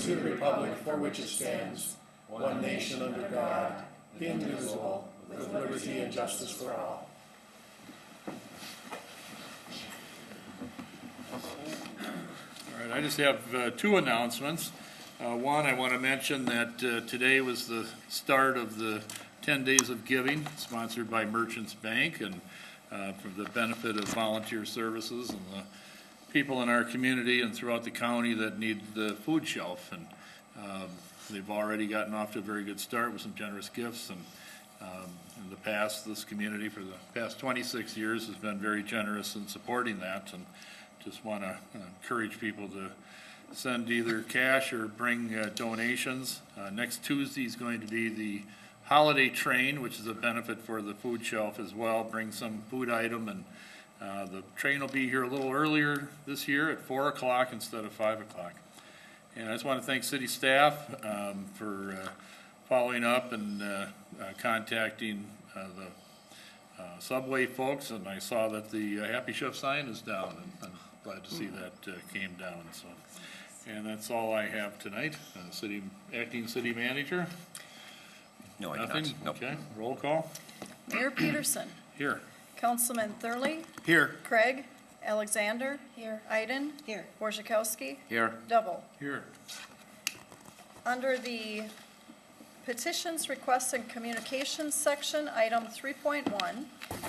to the republic for which it stands, one nation under God, indivisible, with liberty and justice for all. All right, I just have two announcements. One, I want to mention that today was the start of the 10 Days of Giving, sponsored by Merchants Bank, and for the benefit of volunteer services and the people in our community and throughout the county that need the food shelf. And they've already gotten off to a very good start with some generous gifts. And in the past, this community for the past 26 years has been very generous in supporting that. And just want to encourage people to send either cash or bring donations. Next Tuesday is going to be the holiday train, which is a benefit for the food shelf as well. Bring some food item, and the train will be here a little earlier this year at 4 o'clock instead of 5 o'clock. And I just want to thank city staff for following up and contacting the subway folks, and I saw that the Happy Chef sign is down, and I'm glad to see that came down. So, and that's all I have tonight. Acting city manager. No, I Nothing? cannot. Nope. Okay, roll call. Mayor Peterson. Here. Councilman Thurley. Here. Craig. Alexander. Here. Iden. Here. Borzakowski. Here. Double. Here. Under the petitions, requests, and communications section, item 3.1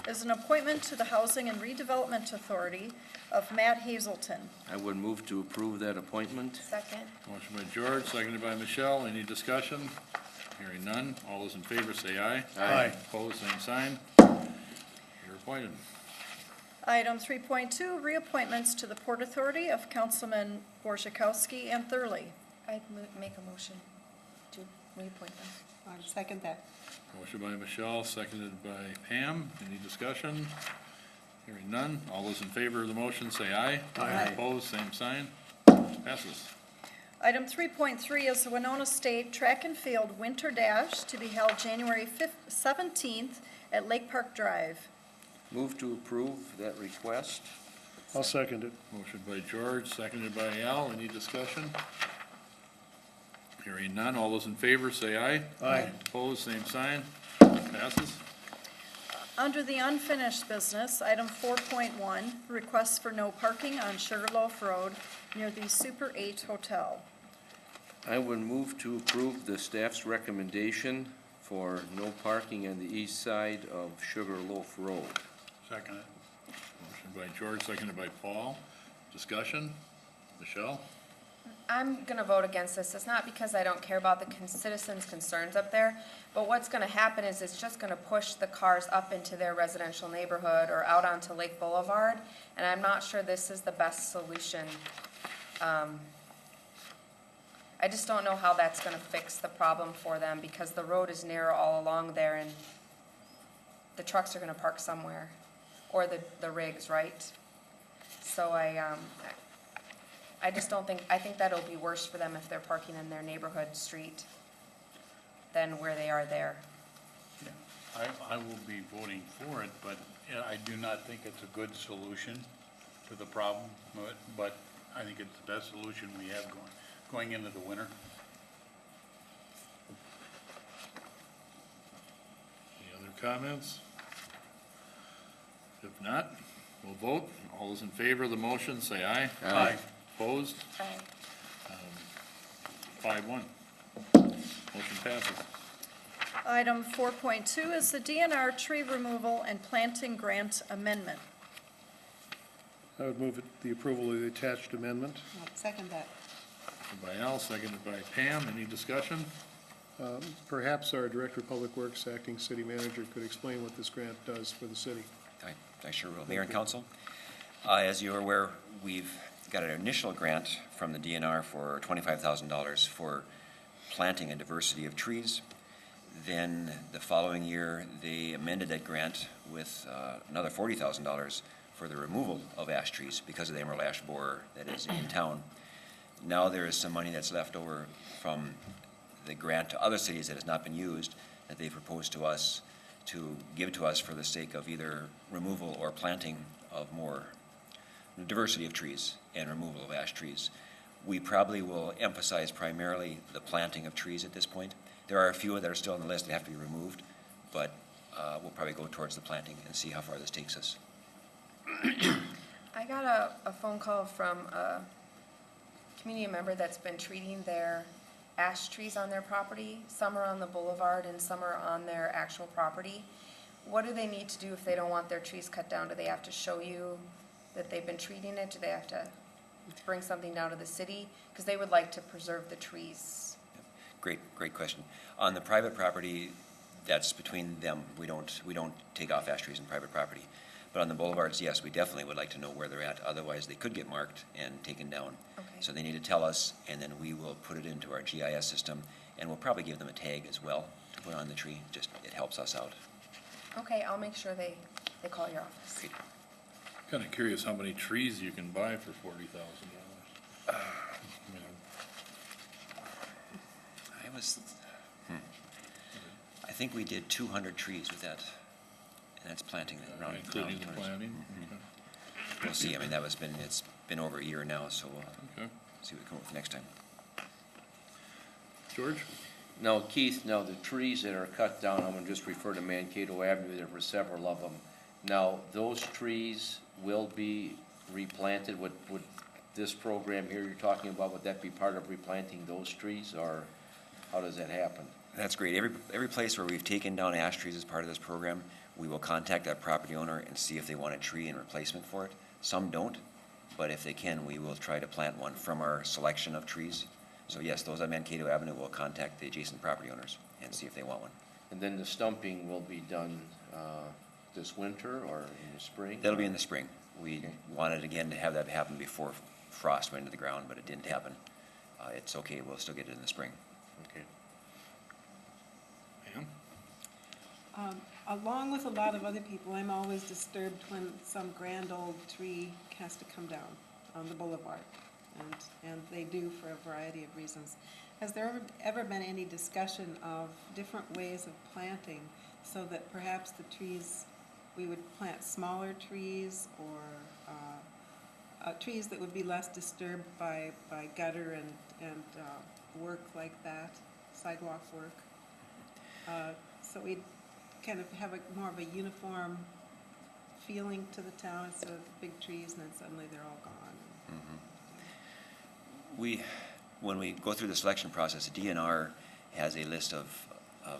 is an appointment to the Housing and Redevelopment Authority of Matt Hazelton. I would move to approve that appointment. Second. Motion by George, seconded by Michelle. Any discussion? Hearing none. All those in favor say aye. Aye. Opposed, same sign. You're appointed. Item 3.2, reappointments to the Port Authority of Councilman Borzakowski and Thurley. I'd make a motion to reappoint them. I'll second that. Motion by Michelle, seconded by Pam. Any discussion? Hearing none. All those in favor of the motion say aye. Aye. Opposed, same sign. Passes. Item 3.3 is the Winona State Track and Field Winter Dash to be held January 17th at Lake Park Drive. Move to approve that request. I'll second it. Motion by George, seconded by Al. Any discussion? Hearing none. All those in favor say aye. Aye. Opposed, same sign. Passes. Under the unfinished business, item 4.1, requests for no parking on Sugarloaf Road near the Super 8 Hotel. I would move to approve the staff's recommendation for no parking on the east side of Sugarloaf Road. Second. Motion by George, seconded by Paul. Discussion? Michelle? I'm going to vote against this. It's not because I don't care about the citizens' concerns up there, but what's going to happen is it's just going to push the cars up into their residential neighborhood or out onto Lake Boulevard, and I'm not sure this is the best solution. I just don't know how that's going to fix the problem for them because the road is narrow all along there, and the trucks are going to park somewhere, or the rigs, right? So I just don't think, I think that'll be worse for them if they're parking in their neighborhood street than where they are there. I will be voting for it, but I do not think it's a good solution to the problem, but I think it's the best solution we have going into the winter. Any other comments? If not, we'll vote. All those in favor of the motion say aye. Aye. Opposed? Aye. 5-1. Motion passes. Item 4.2 is the DNR tree removal and planting grant amendment. I would move the approval of the attached amendment. I'll second that. Motion by Al, seconded by Pam. Any discussion? Perhaps our Director of Public Works, Acting City Manager, could explain what this grant does for the city. I sure will. Mayor and Council, as you are aware, we've got an initial grant from the DNR for $25,000 for planting a diversity of trees. Then the following year, they amended that grant with another $40,000 for the removal of ash trees because of the emerald ash borer that is in town. Now there is some money that's left over from the grant to other cities that has not been used that they proposed to us to give to us for the sake of either removal or planting of more diversity of trees and removal of ash trees. We probably will emphasize primarily the planting of trees at this point. There are a few that are still on the list that have to be removed, but we'll probably go towards the planting and see how far this takes us. I got a phone call from a community member that's been treating their ash trees on their property. Some are on the boulevard and some are on their actual property. What do they need to do if they don't want their trees cut down? Do they have to show you that they've been treating it? Do they have to bring something down to the city? Because they would like to preserve the trees. Great question. On the private property, that's between them. We don't take off ash trees in private property. But on the boulevards, yes, we definitely would like to know where they're at. Otherwise, they could get marked and taken down. Okay. So they need to tell us, and then we will put it into our GIS system, and we'll probably give them a tag as well to put on the tree. Just, it helps us out. Okay, I'll make sure they call your office. Great. Kind of curious how many trees you can buy for $40,000. I think we did 200 trees with that, and that's planting around. Including the around planting? We'll see. I mean, it's been over a year now, so we'll Okay. see what we come up with next time. George? Now, Keith, now the trees that are cut down, I'm gonna just refer to Mankato Avenue, there were several of them. Now, those trees will be replanted, would this program here you're talking about, would that be part of replanting those trees, or how does that happen? That's great. Every place where we've taken down ash trees as part of this program, we will contact that property owner and see if they want a tree in replacement for it. Some don't, but if they can, we will try to plant one from our selection of trees. So yes, those on Mankato Avenue will contact the adjacent property owners and see if they want one. And then the stumping will be done this winter or in the spring? That'll be in the spring. We Okay. wanted again to have that happen before frost went into the ground, but it didn't happen. It's okay, we'll still get it in the spring. Okay. Pam? Along with a lot of other people, I'm always disturbed when some grand old tree has to come down on the boulevard, and they do for a variety of reasons. Has there ever been any discussion of different ways of planting so that perhaps the trees, we would plant smaller trees or trees that would be less disturbed by gutter and work like that, sidewalk work? So we'd kind of have more of a uniform feeling to the town instead of big trees and then suddenly they're all gone. When we go through the selection process, the DNR has a list of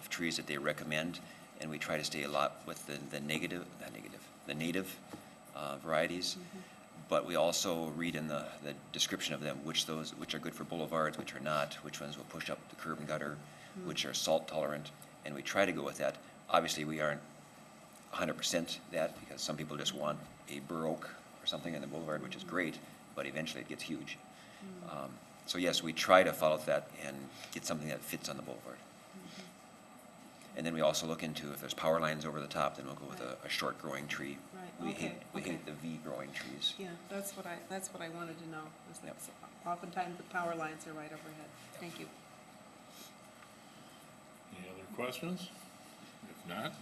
trees that they recommend, and we try to stay a lot with the native varieties. But we also read in the description of them which are good for boulevards, which are not, which ones will push up the curb and gutter, which are salt tolerant, and we try to go with that. Obviously, we aren't 100% that, because some people just want a bur oak or something in the boulevard, which is great, but eventually it gets huge. So yes, we try to follow that and get something that fits on the boulevard. And then we also look into if there's power lines over the top, then we'll go with a short growing tree. Right, We okay. hate the V growing trees. Yeah, that's what I wanted to know, is that Yep. oftentimes the power lines are right overhead. Thank you. Any other questions? If not,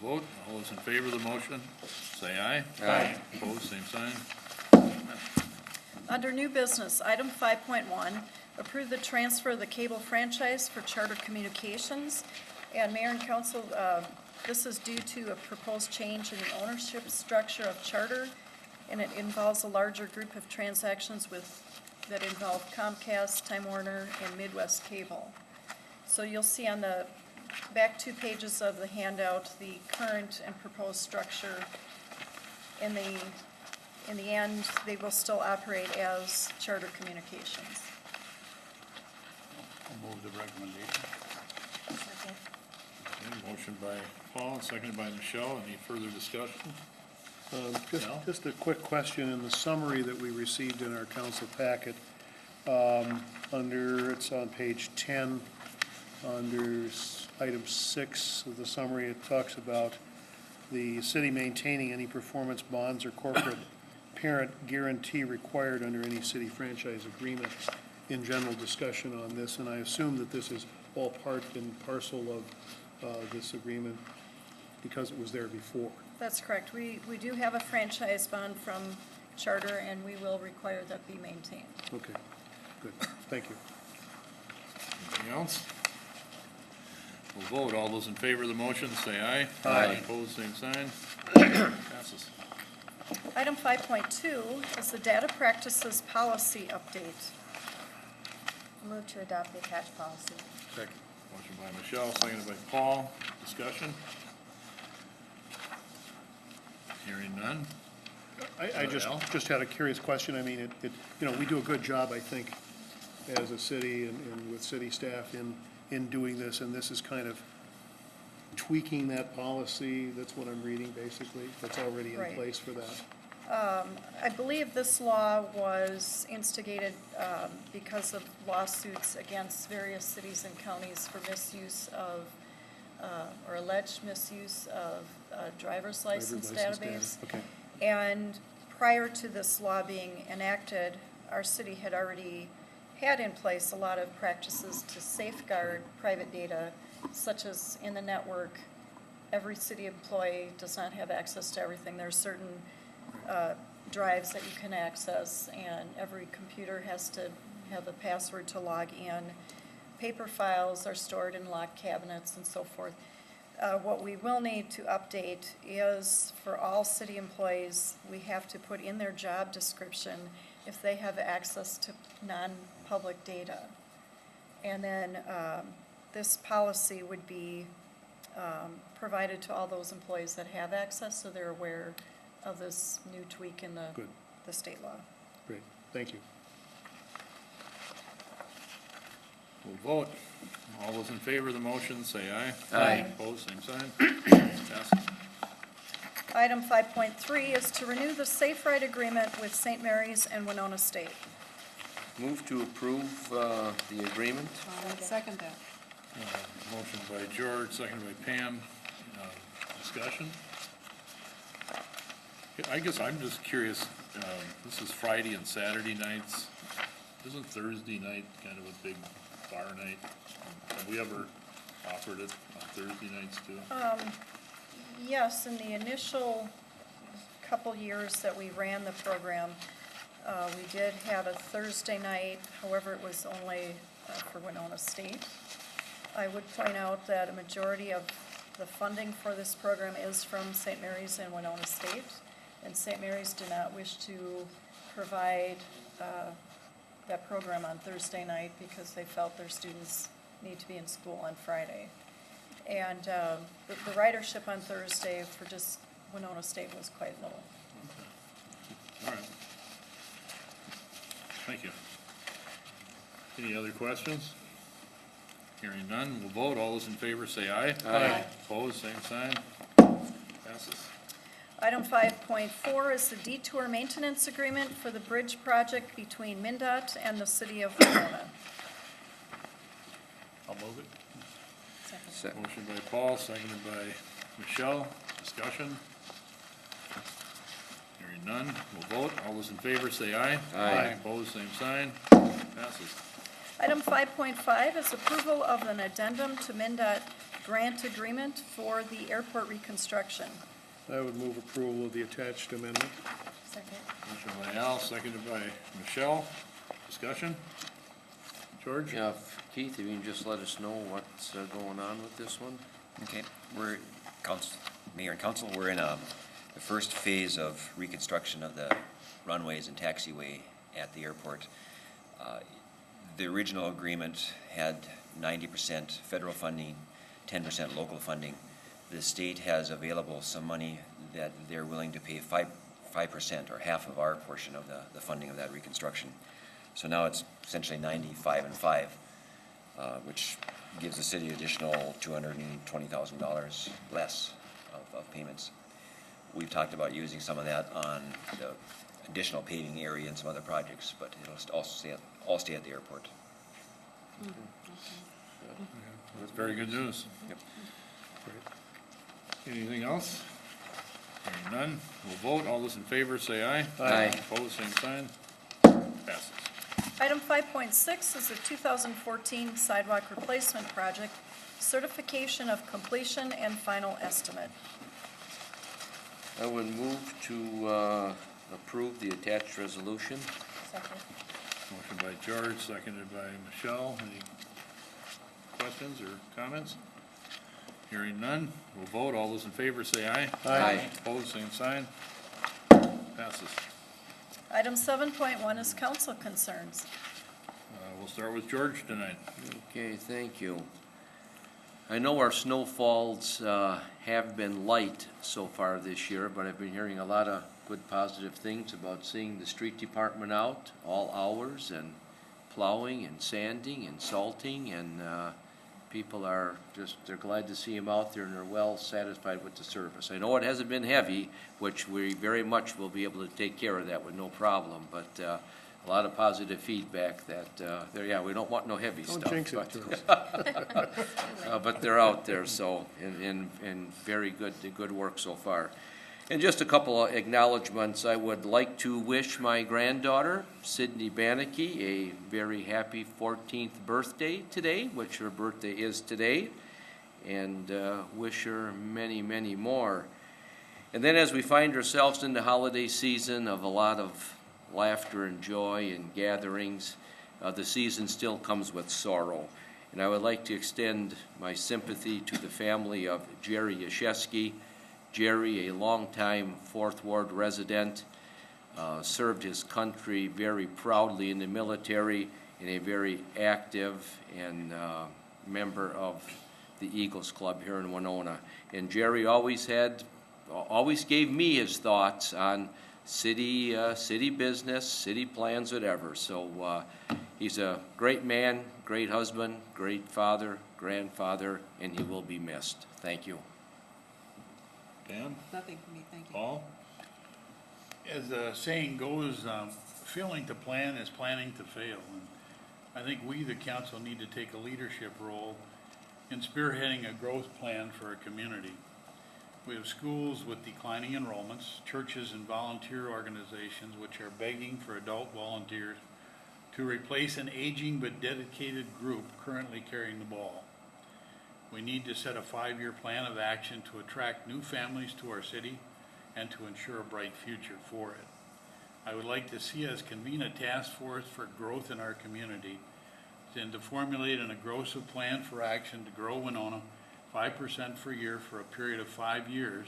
we'll vote. All those in favor of the motion, say aye. Aye. Opposed, same sign. Under new business, item 5.1, approve the transfer of the cable franchise for Charter Communications. And Mayor and Council, this is due to a proposed change in the ownership structure of Charter, and it involves a larger group of transactions that involve Comcast, Time Warner, and Midwest Cable. So you'll see on the back 2 pages of the handout, the current and proposed structure. In the end, they will still operate as Charter Communications. I'll move the recommendation. Okay, motion by Paul, and seconded by Michelle. Any further discussion? No? Just a quick question. In the summary that we received in our council packet, it's on page 10, under item 6 of the summary, it talks about the city maintaining any performance bonds or corporate parent guarantee required under any city franchise agreement, in general discussion on this, and I assume that this is all part and parcel of this agreement because it was there before. That's correct. We do have a franchise bond from Charter, and we will require that be maintained. Okay. Good, thank you. Anything else? We'll vote. All those in favor of the motion, say aye. Aye. Opposed, same sign. Passes. Item 5.2 is the data practices policy update. Move to adopt the attached policy. Second. Motion by Michelle, seconded by Paul. Discussion? Hearing none. I just had a curious question. I mean, we do a good job, I think, as a city and with city staff in doing this, and this is kind of tweaking that policy. That's what I'm reading, basically, that's already in Right. place for that. I believe this law was instigated because of lawsuits against various cities and counties for misuse of, or alleged misuse of driver's license Driver's database. license data. Okay, And prior to this law being enacted, our city had already had in place a lot of practices to safeguard private data, such as in the network. Every city employee does not have access to everything. There are certain drives that you can access, and every computer has to have a password to log in. Paper files are stored in locked cabinets and so forth. What we will need to update is for all city employees, we have to put in their job description if they have access to non-public data. And then this policy would be provided to all those employees that have access, so they're aware of this new tweak in Good. the state law. great, thank you. We'll vote. All those in favor of the motion, say aye. Aye. Opposed, same sign. Passes. Item 5.3 is to renew the Safe Ride Agreement with St. Mary's and Winona State. Move to approve the agreement. I'll second that. Motion by George, seconded by Pam. Discussion? I guess I'm just curious, this is Friday and Saturday nights. Isn't Thursday night kind of a big bar night? Have we ever offered it on Thursday nights too? Yes, in the initial couple years that we ran the program, we did have a Thursday night, however, it was only for Winona State. I would point out that a majority of the funding for this program is from St. Mary's and Winona State, and St. Mary's did not wish to provide that program on Thursday night because they felt their students need to be in school on Friday. And the ridership on Thursday for just Winona State was quite low. All right. Thank you. Any other questions? Hearing none, we'll vote. All those in favor say aye. Aye. Opposed, same sign. Passes. Item 5.4 is the detour maintenance agreement for the bridge project between MnDOT and the city of Winona. I'll move it. Second. Motion by Paul, seconded by Michelle. Discussion? Hearing none, we'll vote. All those in favor say aye. Aye. Opposed, same sign. Passes. Item 5.5 is approval of an addendum to MnDOT grant agreement for the airport reconstruction. I would move approval of the attached amendment. Second. Motion by Al, seconded by Michelle. Discussion? George? Yeah, Keith, if you can just let us know what's going on with this one? Okay, Mayor and Council, we're in the first phase of reconstruction of the runways and taxiway at the airport. The original agreement had 90% federal funding, 10% local funding. The state has available some money that they're willing to pay 5% or half of our portion of the funding of that reconstruction. So now it's essentially 95 and 5, which gives the city additional $220,000 less of payments. We've talked about using some of that on the additional paving area and some other projects, but it'll also all stay at the airport. That's very good news. Yep. Anything else? Hearing none, we'll vote. All those in favor say aye. Aye. Opposed, same sign. Passes. Item 5.6 is the 2014 sidewalk replacement project, certification of completion and final estimate. I would move to approve the attached resolution. Second. Motion by George, seconded by Michelle. Any questions or comments? Hearing none, we'll vote. All those in favor say aye. Aye. Opposed, same sign. Passes. Item 7.1 is council concerns. We'll start with George tonight. Okay, thank you. I know our snowfalls have been light so far this year, but I've been hearing a lot of good positive things about seeing the street department out all hours and plowing and sanding and salting, and people are they're glad to see them out there, and they're well satisfied with the service. I know it hasn't been heavy, which we very much will be able to take care of that with no problem, but a lot of positive feedback that, we don't want no heavy stuff. Don't jinx it but- to us. but they're out there, so, in very good work so far. And just a couple of acknowledgements. I would like to wish my granddaughter, Sydney Bannicky, a very happy 14th birthday today, which her birthday is today, and wish her many, many more. And then as we find ourselves in the holiday season of a lot of laughter and joy and gatherings, the season still comes with sorrow. And I would like to extend my sympathy to the family of Jerry Yashewski. Jerry, a longtime Fourth Ward resident, served his country very proudly in the military, and a very active and member of the Eagles Club here in Winona. And Jerry always gave me his thoughts on city business, city plans, whatever. So he's a great man, great husband, great father, grandfather, and he will be missed. Thank you. Dan? Nothing for me, thank you. Paul? As the saying goes, failing to plan is planning to fail. And I think we, the council, need to take a leadership role in spearheading a growth plan for our community. We have schools with declining enrollments, churches and volunteer organizations which are begging for adult volunteers to replace an aging but dedicated group currently carrying the ball. We need to set a 5-year plan of action to attract new families to our city and to ensure a bright future for it. I would like to see us convene a task force for growth in our community and to formulate an aggressive plan for action to grow Winona 5% per year for a period of 5 years,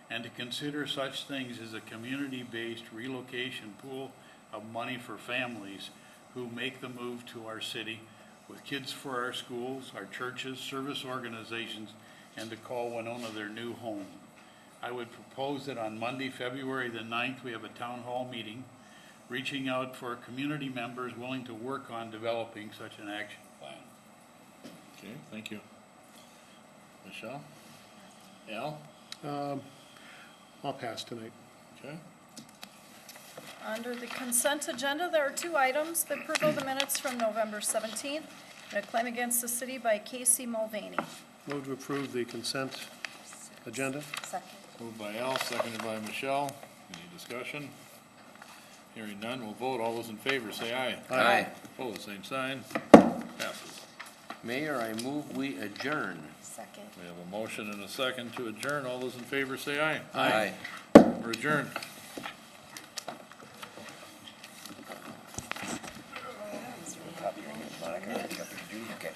and to consider such things as a community-based relocation pool of money for families who make the move to our city, with kids for our schools, our churches, service organizations, and to call Winona their new home. I would propose that on Monday, February the 9th, we have a town hall meeting, reaching out for community members willing to work on developing such an action plan. Okay, thank you. Michelle? Al? I'll pass tonight. Okay. Under the consent agenda, there are 2 items: the approval of the minutes from November 17th, and a claim against the city by Casey Mulvaney. Move to approve the consent agenda. Second. Moved by Al, seconded by Michelle. Any discussion? Hearing none, we'll vote. All those in favor say aye. Aye. Opposed, same sign. Passes. Mayor, I move we adjourn. Second. We have a motion and a second to adjourn. All those in favor say aye. Aye. We're adjourned. Copy your name, Monica. Copy your duty. Okay.